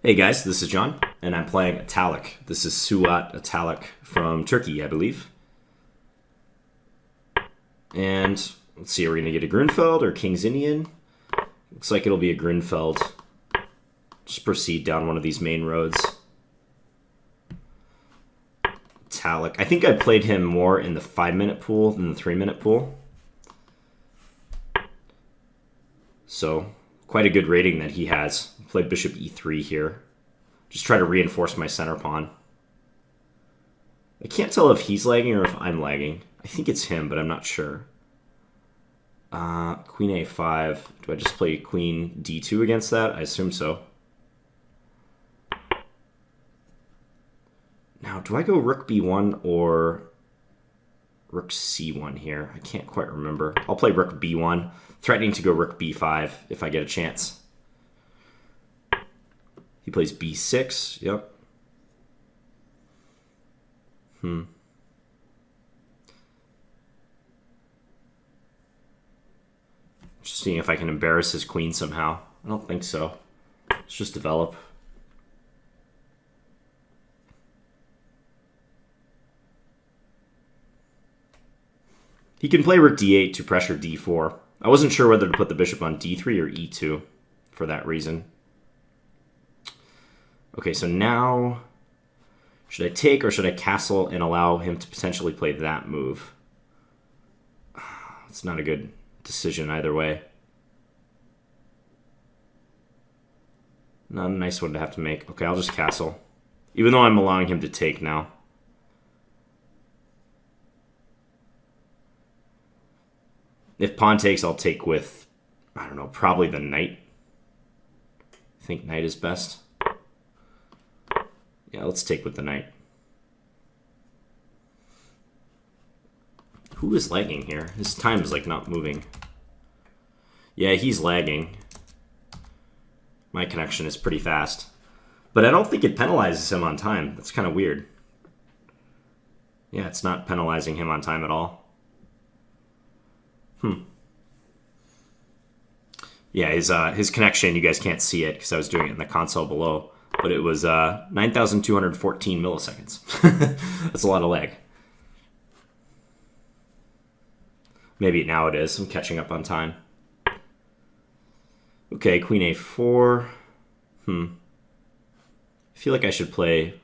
Hey guys, this is John, and I'm playing Italic. This is Suat Italic from Turkey, I believe. And let's see, are we going to get a Grunfeld or King's Indian? Looks like it'll be a Grunfeld. Just proceed down one of these main roads. Italic. I think I played him more in the 5-minute pool than the 3-minute pool. So, quite a good rating that he has. Played bishop e3 here. Just try to reinforce my center pawn. I can't tell if he's lagging or if I'm lagging. I think it's him, but I'm not sure. Queen a5. Do I just play queen d2 against that? I assume so. Now, do I go rook b1 or rook c1 here? I can't quite remember. I'll play rook b1, threatening to go rook b5 if I get a chance. He plays b6. Yep. Just seeing if I can embarrass his queen somehow. I don't think so. Let's just develop. He can play rook d8 to pressure d4. I wasn't sure whether to put the bishop on d3 or e2 for that reason. Okay, so now, should I take or should I castle and allow him to potentially play that move? It's not a good decision either way. Not a nice one to have to make. Okay, I'll just castle. Even though I'm allowing him to take now. If pawn takes, I'll take with, I don't know, probably the knight. I think knight is best. Yeah, let's take with the knight. Who is lagging here? His time is like not moving. Yeah, he's lagging. My connection is pretty fast. But I don't think it penalizes him on time. That's kind of weird. Yeah, it's not penalizing him on time at all. Yeah, his connection, you guys can't see it because I was doing it in the console below. But it was 9,214 milliseconds. That's a lot of lag. Maybe now it is. I'm catching up on time. Okay, queen a4. I feel like I should play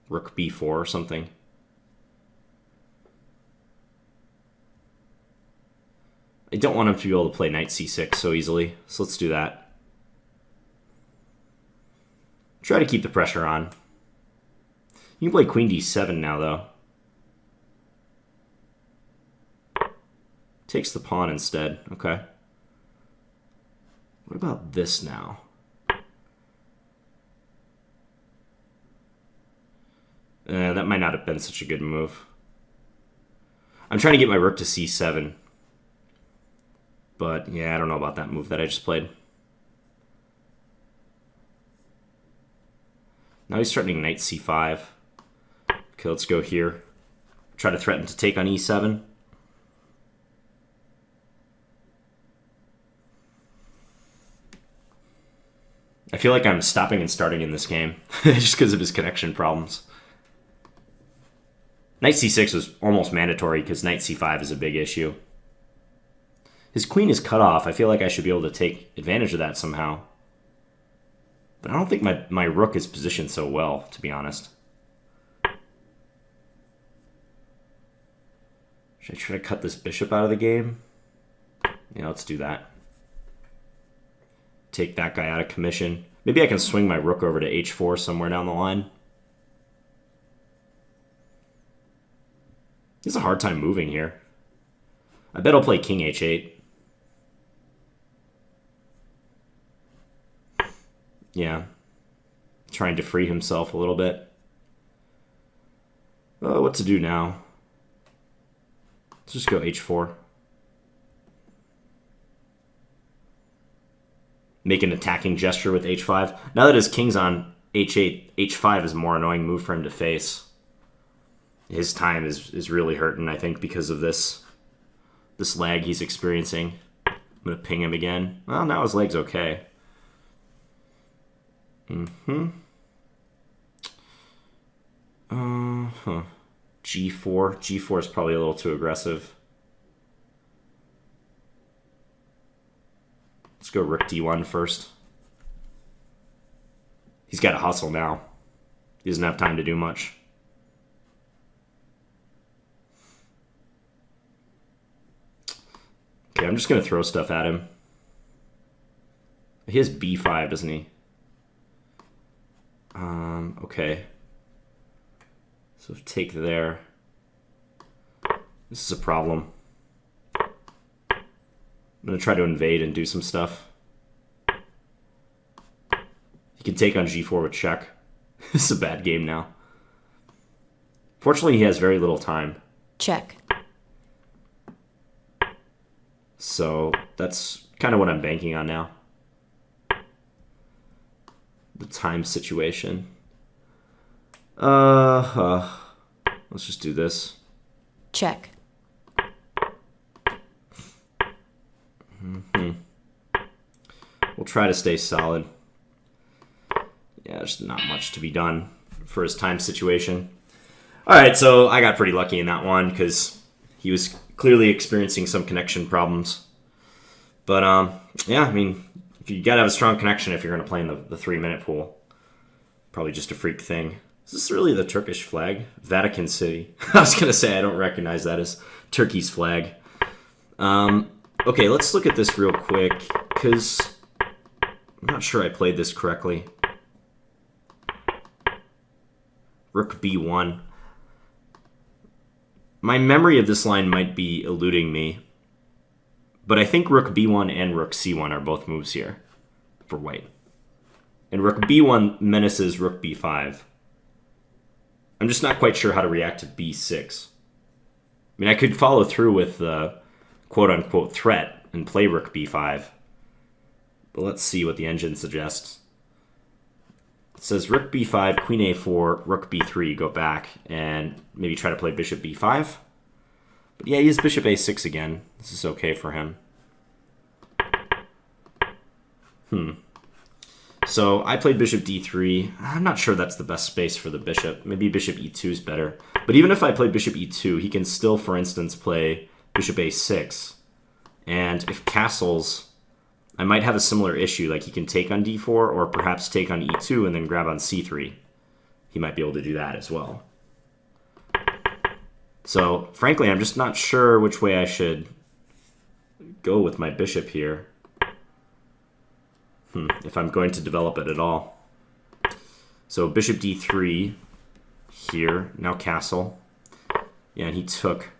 rook b4 or something. I don't want him to be able to play knight c6 so easily, so let's do that. Try to keep the pressure on. You can play queen d7 now, though. Takes the pawn instead. Okay. What about this now? That might not have been such a good move. I'm trying to get my rook to c7. But, yeah, I don't know about that move that I just played. Now he's threatening knight c5. Okay, let's go here. Try to threaten to take on e7. I feel like I'm stopping and starting in this game just because of his connection problems. Knight c6 was almost mandatory because knight c5 is a big issue. His queen is cut off. I feel like I should be able to take advantage of that somehow. But I don't think my rook is positioned so well, to be honest. Should I try to cut this bishop out of the game? Yeah, let's do that. Take that guy out of commission. Maybe I can swing my rook over to h4 somewhere down the line. He has a hard time moving here. I bet I'll play king h8. Yeah. Trying to free himself a little bit. Oh, what to do now? Let's just go h4. Make an attacking gesture with h5. Now that his king's on h8, h5 is a more annoying move for him to face. His time is really hurting, I think, because of this lag he's experiencing. I'm going to ping him again. Well, now his leg's okay. G4. G4 is probably a little too aggressive. Let's go rook D1 first. He's got to hustle now. He doesn't have time to do much. Okay, I'm just going to throw stuff at him. He has B5, doesn't he? Okay. So take there. This is a problem. I'm going to try to invade and do some stuff. He can take on G4 with check. This is a bad game now. Fortunately, he has very little time. Check. So that's kind of what I'm banking on now. The time situation. Let's just do this. Check. We'll try to stay solid. Yeah, there's not much to be done for his time situation. All right, so I got pretty lucky in that one because he was clearly experiencing some connection problems. But yeah, I mean, you got to have a strong connection if you're going to play in the 3-minute pool. Probably just a freak thing. Is this really the Turkish flag? Vatican City. I was going to say I don't recognize that as Turkey's flag. Okay, let's look at this real quick because I'm not sure I played this correctly. Rook B1. My memory of this line might be eluding me, but I think Rook B1 and Rook C1 are both moves here for white. And Rook B1 menaces Rook B5. I'm just not quite sure how to react to B6. I mean, I could follow through with the quote-unquote threat and play Rook B5. But let's see what the engine suggests. It says Rook B5, Queen A4, Rook B3, go back, and maybe try to play Bishop B5. But yeah, he has Bishop A6 again. This is okay for him. So I played Bishop D3. I'm not sure that's the best space for the bishop. Maybe Bishop E2 is better. But even if I play Bishop E2, he can still, for instance, play Bishop A6. And if castles, I might have a similar issue. Like he can take on D4 or perhaps take on E2 and then grab on C3. He might be able to do that as well. So frankly, I'm just not sure which way I should go with my bishop here. If I'm going to develop it at all. So Bishop D3 here, now castle. Yeah, and he took.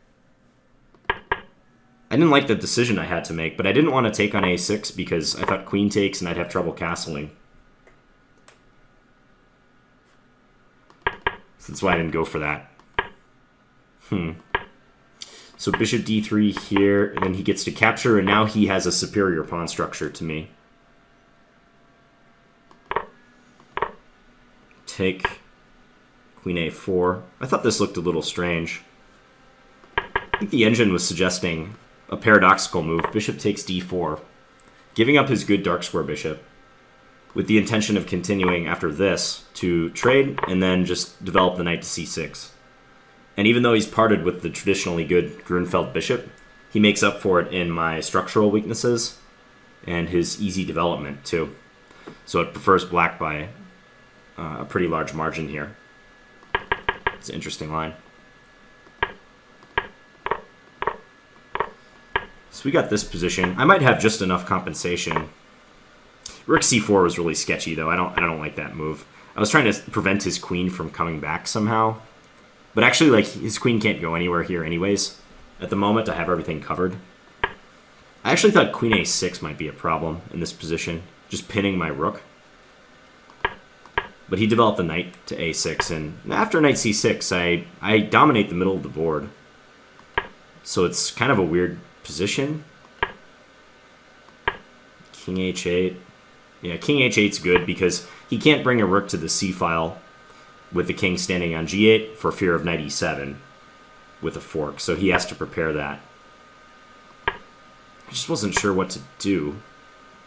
I didn't like the decision I had to make, but I didn't want to take on A6 because I thought queen takes and I'd have trouble castling. So that's why I didn't go for that. So Bishop D3 here, and then he gets to capture, and now he has a superior pawn structure to me. Take Queen A4. I thought this looked a little strange. I think the engine was suggesting a paradoxical move. Bishop takes D4, giving up his good dark square bishop with the intention of continuing after this to trade and then just develop the knight to C6. And even though he's parted with the traditionally good Grunfeld bishop, he makes up for it in my structural weaknesses and his easy development too. So it prefers black by a pretty large margin here. It's an interesting line. So we got this position. I might have just enough compensation. Rook C4 was really sketchy though. I don't like that move. I was trying to prevent his queen from coming back somehow. But actually, like, his queen can't go anywhere here anyways. At the moment, I have everything covered. I actually thought Queen A6 might be a problem in this position, just pinning my rook. But he developed the knight to A6, and after knight C6, I dominate the middle of the board. So it's kind of a weird position. King H8. Yeah, King H8's good because he can't bring a rook to the C file with the king standing on G8 for fear of knight E7 with a fork, so he has to prepare that. I just wasn't sure what to do.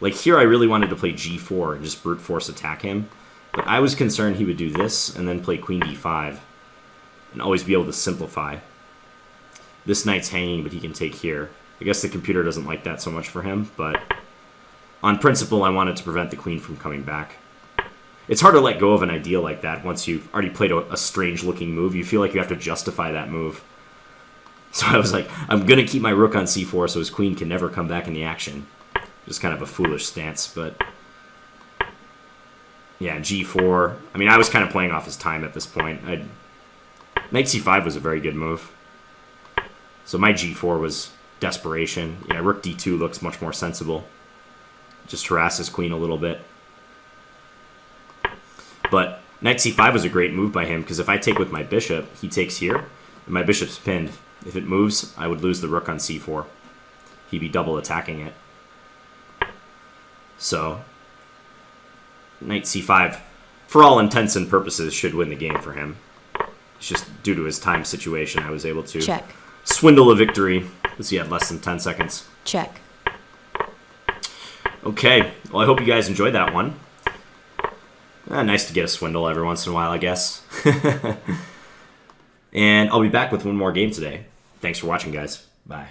Like here I really wanted to play G4 and just brute force attack him, But I was concerned he would do this and then play queen d5 and always be able to simplify. This knight's hanging, but he can take here. I guess the computer doesn't like that so much for him, but on principle, I wanted to prevent the queen from coming back. It's hard to let go of an idea like that once you've already played a strange-looking move. You feel like you have to justify that move. So I was like, I'm going to keep my rook on c4 so his queen can never come back in the action. Just kind of a foolish stance, but... yeah, g4. I mean, I was kind of playing off his time at this point. Knight c5 was a very good move. So my g4 was desperation. Yeah, rook d2 looks much more sensible. Just harass his queen a little bit. But knight c5 was a great move by him, because if I take with my bishop, he takes here, and my bishop's pinned. If it moves, I would lose the rook on c4. He'd be double attacking it. So, knight c5, for all intents and purposes, should win the game for him. It's just due to his time situation, I was able to check. Swindle a victory, because he had less than 10 seconds. Check. Okay, well, I hope you guys enjoyed that one. Nice to get a swindle every once in a while, I guess. And I'll be back with one more game today. Thanks for watching, guys. Bye.